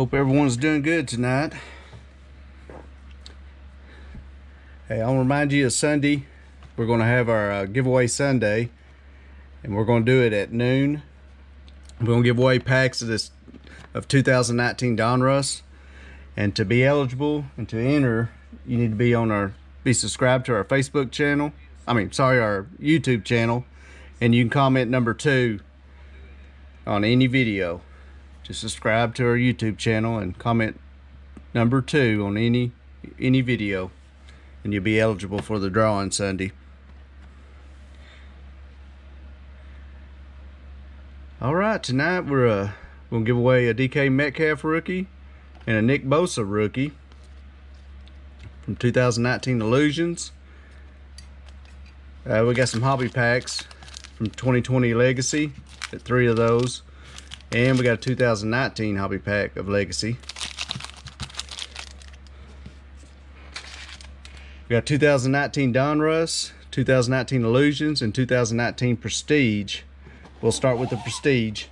Hope everyone's doing good tonight. Hey, I'll remind you of Sunday. We're going to have our giveaway Sunday, and we're going to do it at noon. We're going to give away packs of 2019 Donruss, and to be eligible and to enter, you need to be subscribed to our Facebook channel. Our YouTube channel, and you can comment number 2 on any video. Just subscribe to our YouTube channel and comment number 2 on any video, and you'll be eligible for the drawing Sunday. All right, tonight we're gonna give away a DK Metcalf rookie and a Nick Bosa rookie from 2019 Illusions. We got some hobby packs from 2020 Legacy, 3 of those. And we got a 2019 hobby pack of Legacy. We got 2019 Donruss, 2019 Illusions, and 2019 Prestige. We'll start with the Prestige.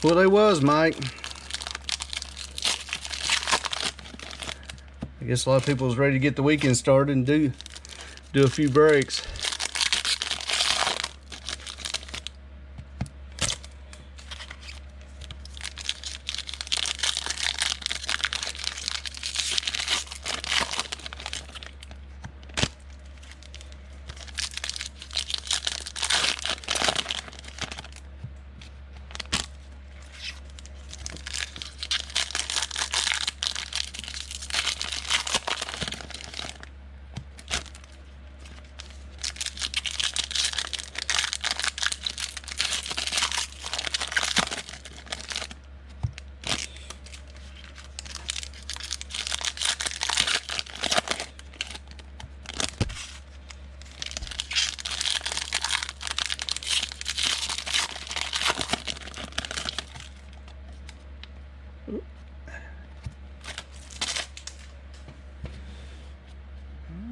Well, they was, Mike. I guess a lot of people was ready to get the weekend started and do a few breaks.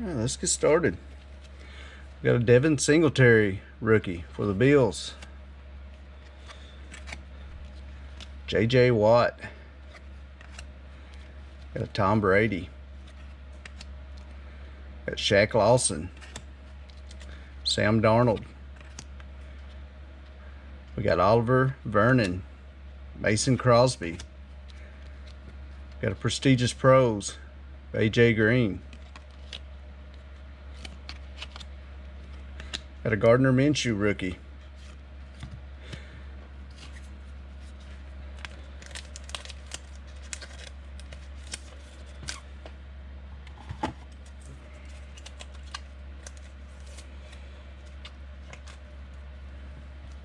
Let's get started. We got a Devin Singletary rookie for the Bills. J.J. Watt. Got a Tom Brady. Got Shaq Lawson. Sam Darnold. We got Oliver Vernon. Mason Crosby. Got a Prestigious Pros. A.J. Green. Got a Gardner Minshew rookie.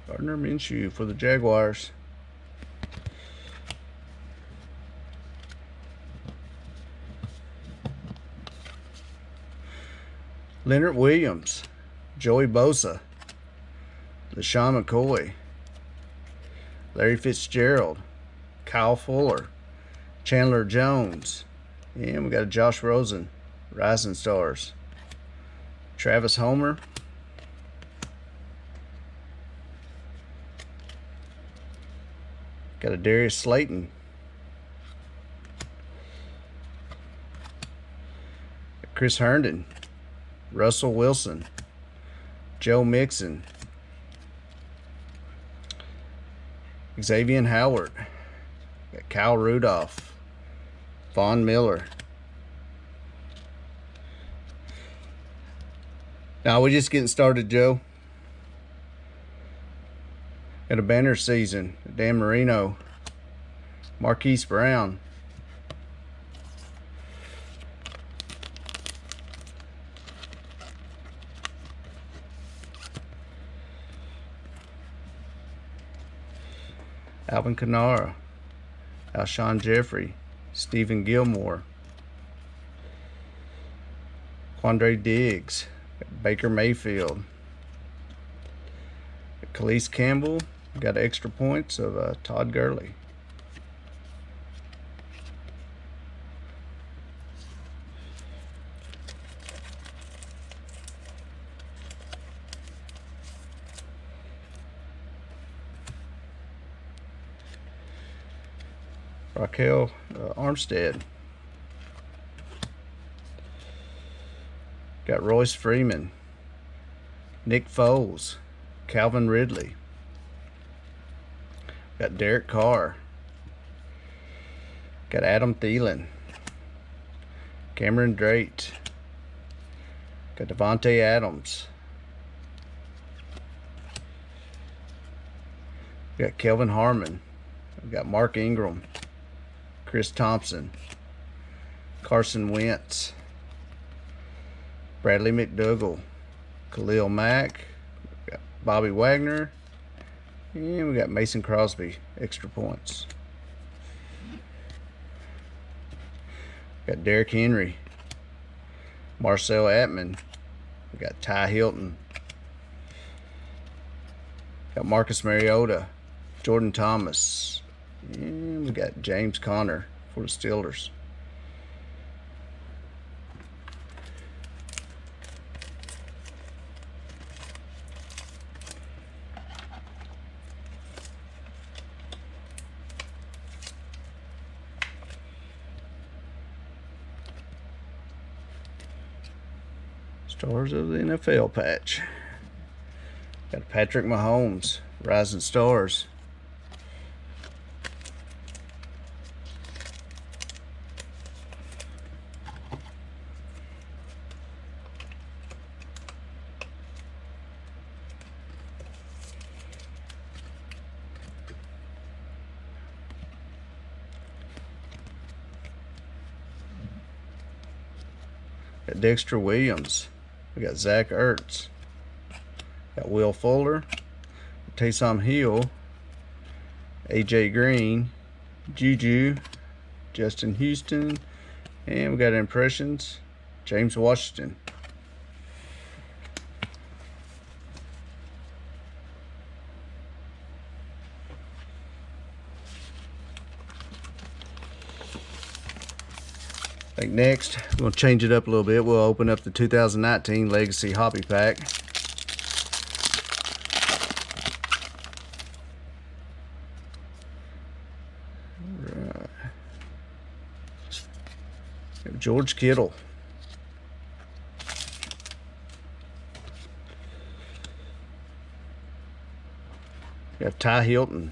Gardner Minshew for the Jaguars. Leonard Williams. Joey Bosa, LaShawn McCoy, Larry Fitzgerald, Kyle Fuller, Chandler Jones, and we got a Josh Rosen, Rising Stars, Travis Homer, got a Darius Slayton, Chris Herndon, Russell Wilson, Joe Mixon, Xavier Howard, got Kyle Rudolph, Von Miller. Now we're just getting started, Joe. Got a banner season. Dan Marino, Marquise Brown, Alvin Kamara, Alshon Jeffrey, Stephen Gilmore, Quandre Diggs, Baker Mayfield, Calais Campbell, got extra points of Todd Gurley. Raquel Armstead. Got Royce Freeman, Nick Foles, Calvin Ridley. Got Derek Carr. Got Adam Thielen, Cameron Drake. Got Devontae Adams. Got Kelvin Harmon. We got Mark Ingram, Chris Thompson, Carson Wentz, Bradley McDougall, Khalil Mack, we got Bobby Wagner, and we got Mason Crosby, extra points. Got Derrick Henry, Marcel Atman, we got Ty Hilton, got Marcus Mariota, Jordan Thomas, and we got James Conner for the Steelers. Stars of the NFL patch. Got Patrick Mahomes, Rising Stars. Got Dexter Williams. We got Zach Ertz. Got Will Fuller, Taysom Hill, AJ Green, Juju, Justin Houston, and we got impressions, James Washington. I think next, we're going to change it up a little bit. We'll open up the 2019 Legacy Hobby Pack. Right. George Kittle. We have Ty Hilton.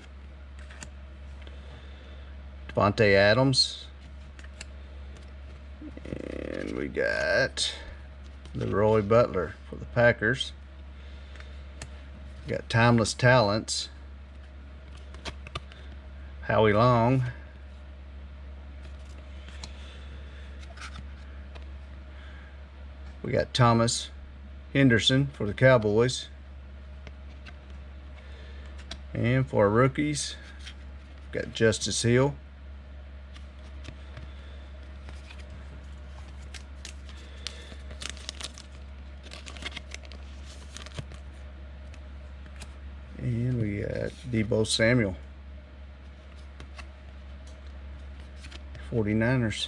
Devontae Adams. And we got Leroy Butler for the Packers. We got Timeless Talents. Howie Long. We got Thomas Henderson for the Cowboys. And for our rookies, we got Justice Hill. And we got Deebo Samuel, 49ers.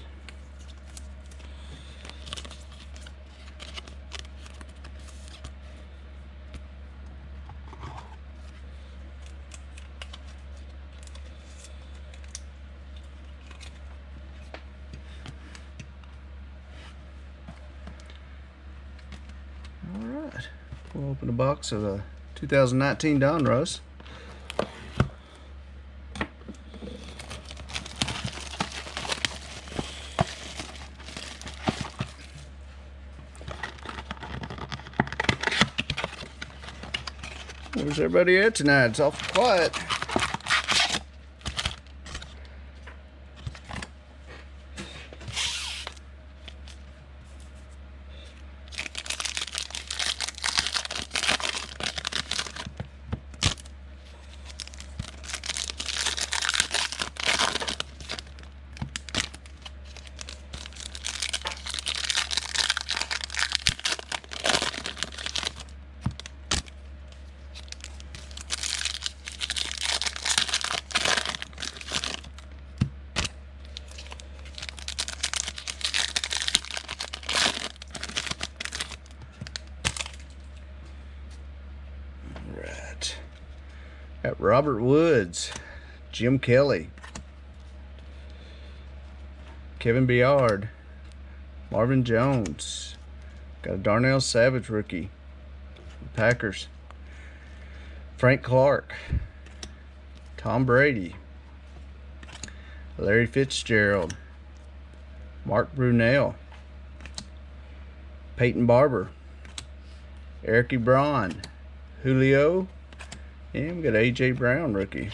All right, we'll open a box of the 2019 Donruss. Where's everybody at tonight? It's awful quiet. Got Robert Woods, Jim Kelly, Kevin Byard, Marvin Jones. Got a Darnell Savage rookie, Packers. Frank Clark, Tom Brady, Larry Fitzgerald, Mark Brunell, Peyton Barber, Eric Ebron, Julio, and we got A.J. Brown rookie.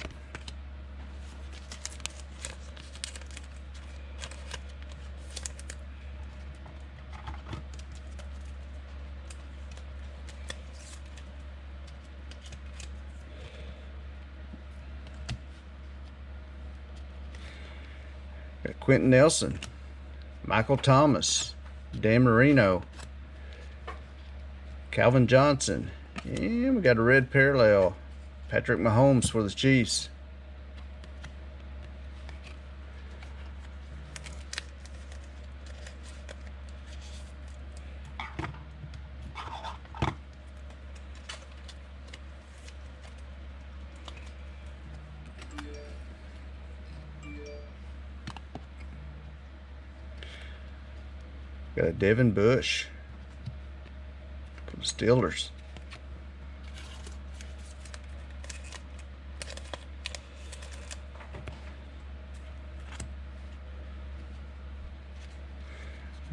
Got Quentin Nelson, Michael Thomas, Dan Marino, Calvin Johnson, and we got a red parallel, Patrick Mahomes for the Chiefs. Got a Devin Bush for the Steelers.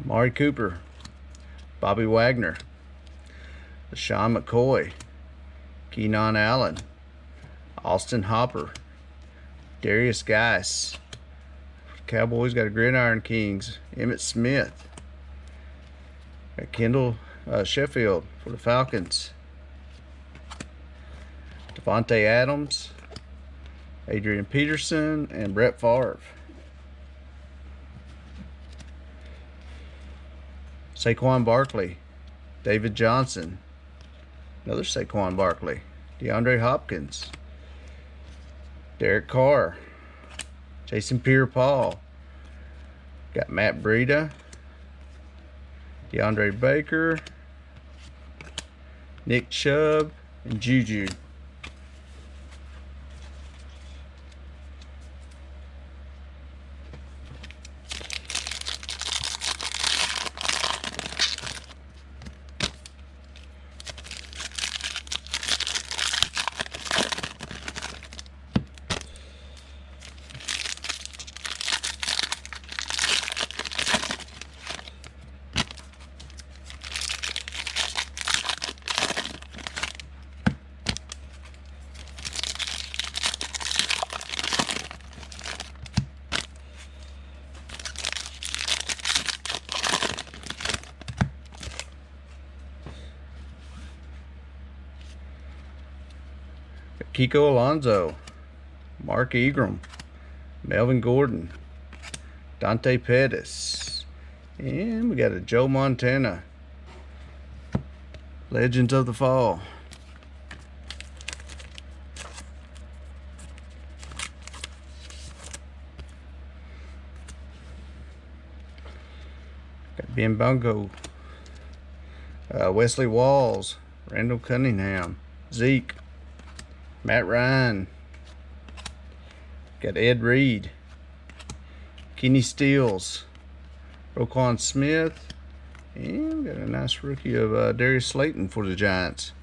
Amari Cooper, Bobby Wagner, LaShawn McCoy, Keenan Allen, Austin Hopper, Darius Geis. Cowboys got a Gridiron Kings, Emmitt Smith. Got Kendall Sheffield for the Falcons. Devontae Adams, Adrian Peterson, and Brett Favre. Saquon Barkley, David Johnson, another Saquon Barkley, DeAndre Hopkins, Derek Carr, Jason Pierre-Paul. Got Matt Breida, DeAndre Baker, Nick Chubb, and Juju. Kiko Alonso, Mark Ingram, Melvin Gordon, Dante Pettis, and we got a Joe Montana, Legends of the Fall. Got Ben Bungo, Wesley Walls, Randall Cunningham, Zeke, Matt Ryan. Got Ed Reed, Kenny Stills, Roquan Smith, and we got a nice rookie of Darius Slayton for the Giants.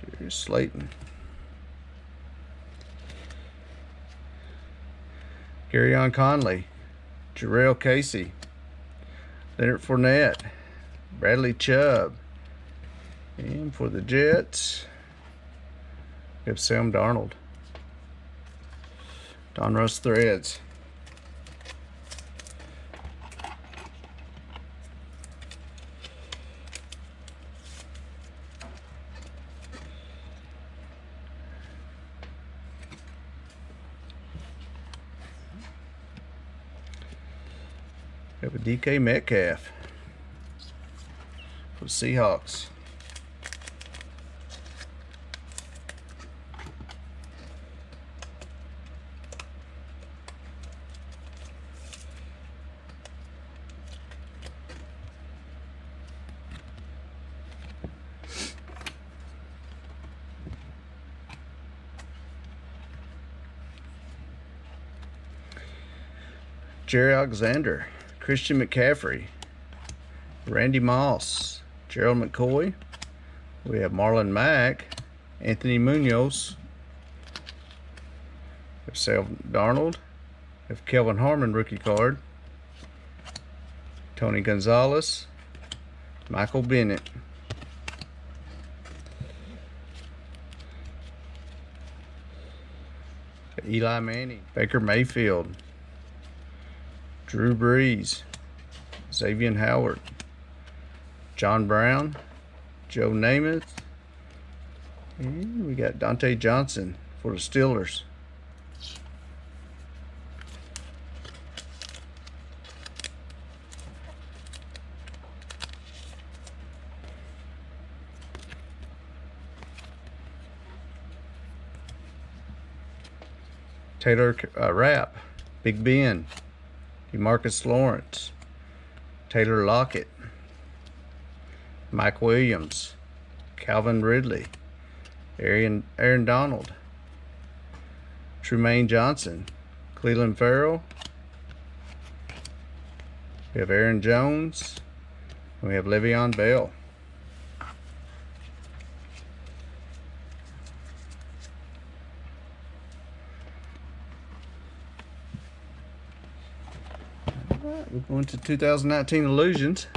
Darius Slayton. Garyon Conley, Jarrell Casey, Leonard Fournette, Bradley Chubb, and for the Jets, we have Sam Darnold. Donruss Threads. We have a DK Metcalf for the Seahawks. Jerry Alexander, Christian McCaffrey, Randy Moss, Gerald McCoy. We have Marlon Mack, Anthony Munoz. We have Sam Darnold. We have Kelvin Harmon rookie card. Tony Gonzalez, Michael Bennett. Eli Manning, Baker Mayfield, Drew Brees, Xavier Howard, John Brown, Joe Namath, and we got Dante Johnson for the Steelers. Taylor Rapp, Big Ben, DeMarcus Lawrence, Taylor Lockett, Mike Williams, Calvin Ridley, Aaron Donald, Trumaine Johnson, Cleveland Farrell. We have Aaron Jones, and we have Le'Veon Bell. We're going to 2019 Illusions.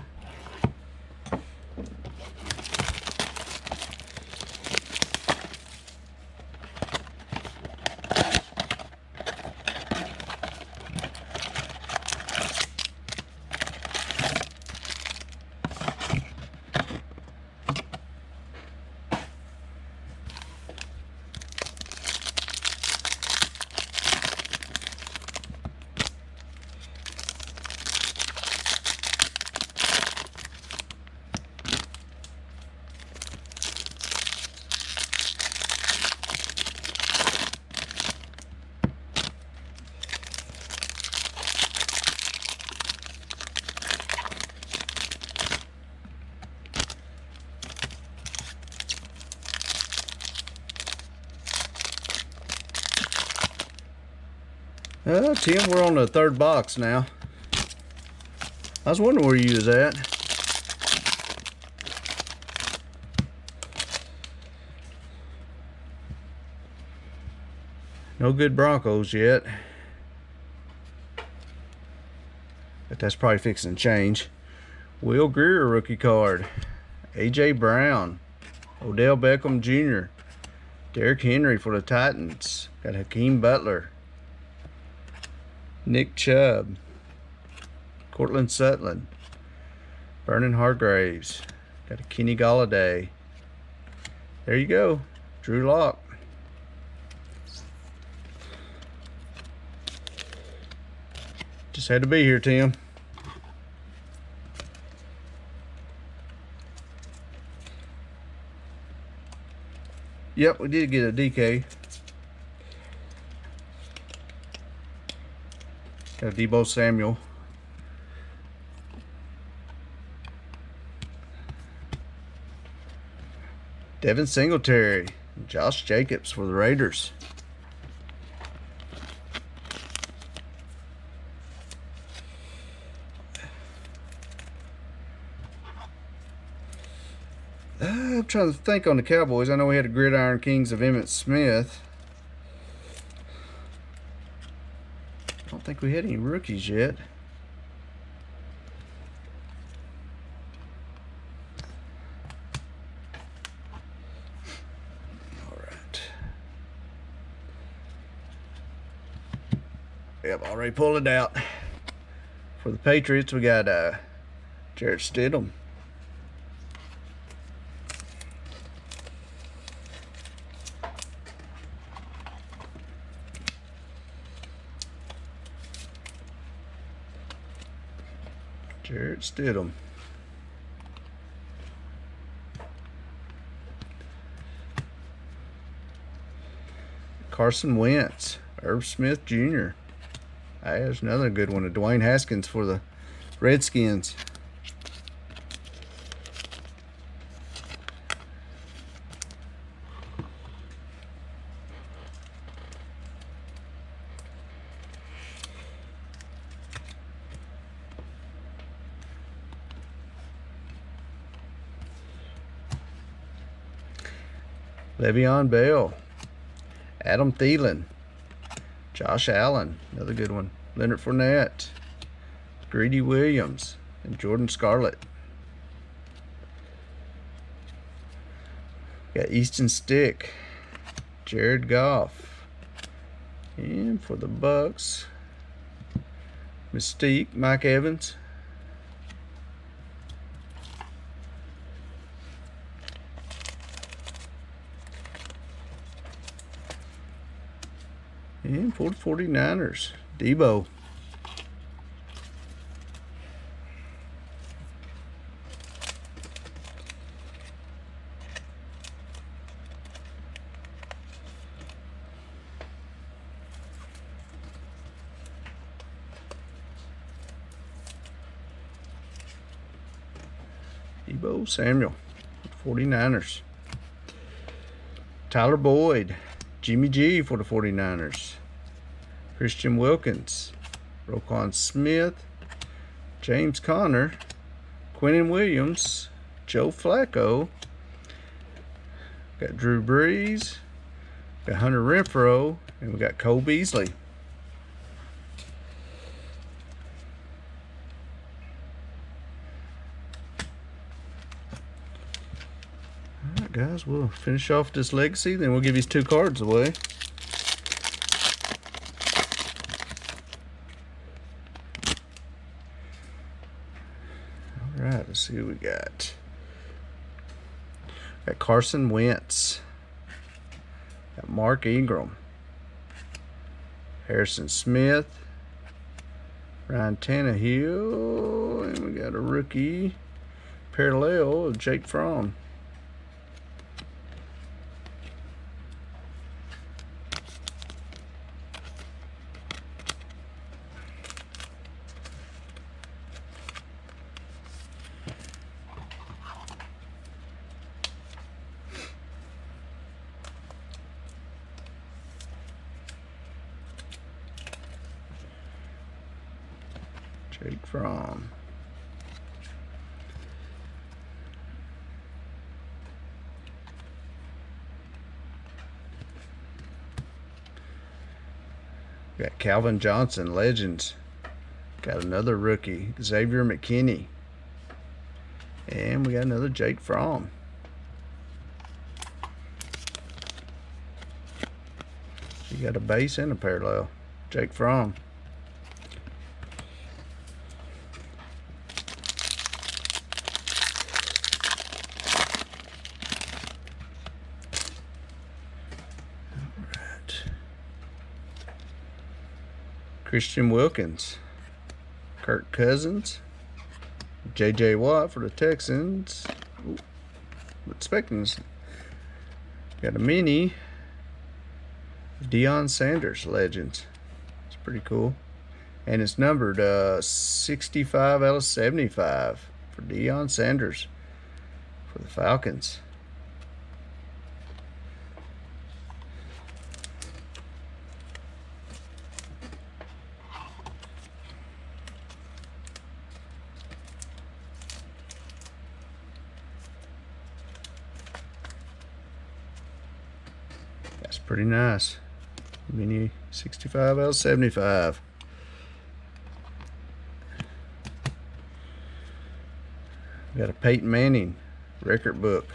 Tim, we're on the third box now. I was wondering where you was at. No good Broncos yet. But that's probably fixing to change. Will Greer rookie card. A.J. Brown. Odell Beckham Jr. Derrick Henry for the Titans. Got Hakeem Butler. Nick Chubb, Cortland Sutton, Vernon Hargraves, got a Kenny Golladay. There you go, Drew Lock. Just had to be here, Tim. Yep, we did get a DK. Got Deebo Samuel. Devin Singletary. Josh Jacobs for the Raiders. I'm trying to think on the Cowboys. I know we had a Gridiron Kings of Emmitt Smith. I don't think we had any rookies yet. All right. Yep, already pulled it out. For the Patriots, we got Jarrett Stidham. Jarrett Stidham. Carson Wentz. Irv Smith Jr. There's another good one. Dwayne Haskins for the Redskins. Le'Veon Bell, Adam Thielen, Josh Allen, another good one, Leonard Fournette, Greedy Williams, and Jordan Scarlett. Got Easton Stick, Jared Goff, and for the Bucks, Mystique, Mike Evans. And for the 49ers, Debo. Debo Samuel, 49ers. Tyler Boyd, Jimmy G for the 49ers. Christian Wilkins, Roquan Smith, James Conner, Quinnen Williams, Joe Flacco. Got Drew Brees, got Hunter Renfrow, and we got Cole Beasley. Alright guys, we'll finish off this legacy, then we'll give these 2 cards away. Alright, let's see who we got. Got Carson Wentz. Got Mark Ingram. Harrison Smith. Ryan Tannehill. And we got a rookie parallel of Jake Fromm. Jake Fromm. Got Calvin Johnson, Legends. Got another rookie, Xavier McKinney. And we got another Jake Fromm. You got a base and a parallel. Jake Fromm. Christian Wilkins, Kirk Cousins, J.J. Watt for the Texans. Ooh, expecting this. Got a mini Deion Sanders, Legends. It's pretty cool. And it's numbered 65 out of 75 for Deion Sanders for the Falcons. That's pretty nice. Mini 65 out of 75. Got a Peyton Manning record book.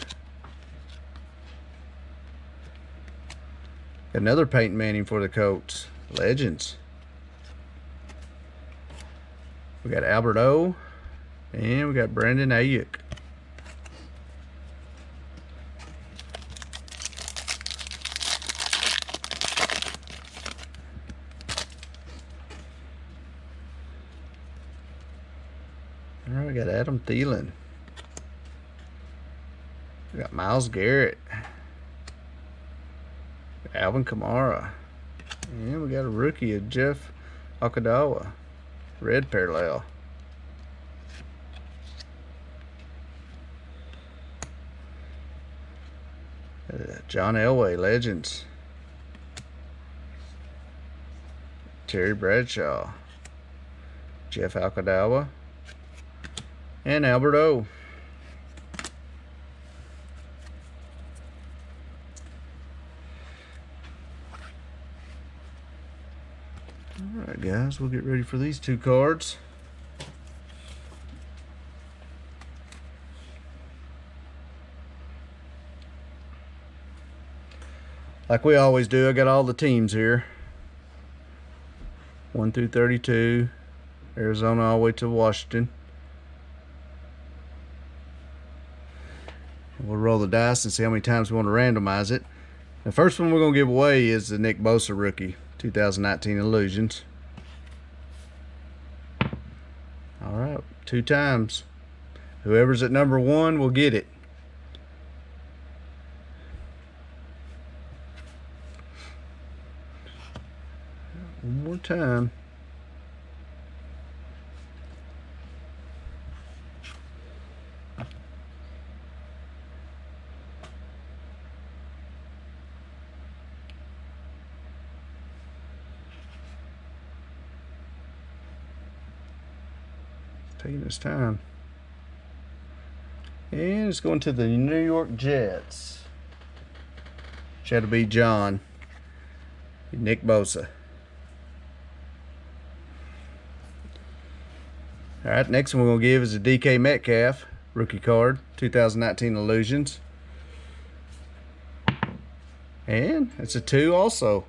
Another Peyton Manning for the Colts. Legends. We got Albert O. And we got Brandon Ayuk. Alright, we got Adam Thielen. We got Myles Garrett. Alvin Kamara. And we got a rookie of Jeff Okudawa. Red parallel. John Elway, Legends. Terry Bradshaw. Jeff Okudawa. And Albert O. Alright guys, we'll get ready for these two cards. Like we always do, I got all the teams here. 1 through 32. Arizona all the way to Washington. We'll roll the dice and see how many times we want to randomize it. The first one we're going to give away is the Nick Bosa rookie, 2019 Illusions. Alright, 2 times. Whoever's at number 1 will get it. One more time. Taking his time. And it's going to the New York Jets. That'll be John. Nick Bosa. Alright, next one we're going to give is a DK Metcalf rookie card, 2019 Illusions. And it's a 2 also.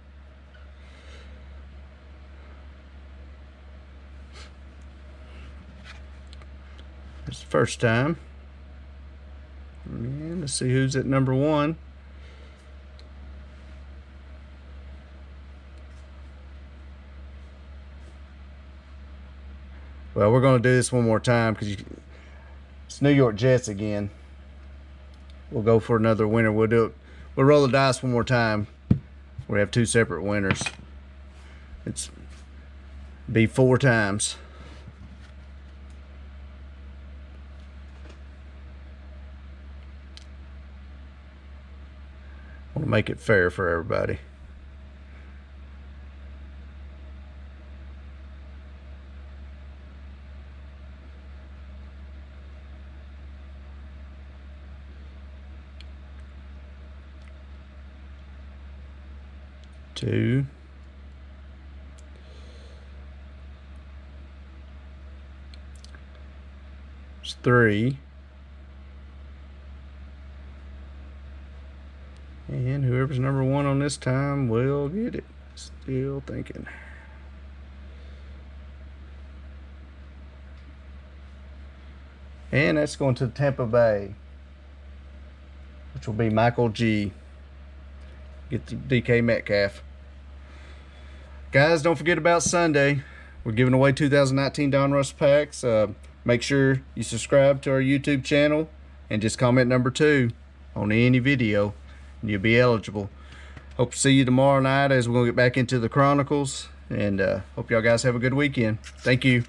It's the first time. And let's see who's at number 1. Well, we're going to do this one more time because it's New York Jets again. We'll go for another winner. We'll do it. We'll roll the dice one more time. We have 2 separate winners. It's be 4 times. I want to make it fair for everybody. Two. It's 3. And whoever's number 1 on this time will get it. Still thinking. And that's going to Tampa Bay, which will be Michael G. Get the DK Metcalf. Guys, don't forget about Sunday. We're giving away 2019 Donruss packs. Make sure you subscribe to our YouTube channel and just comment number 2 on any video, and you'll be eligible. Hope to see you tomorrow night as we're going to get back into the Chronicles. And hope y'all guys have a good weekend. Thank you.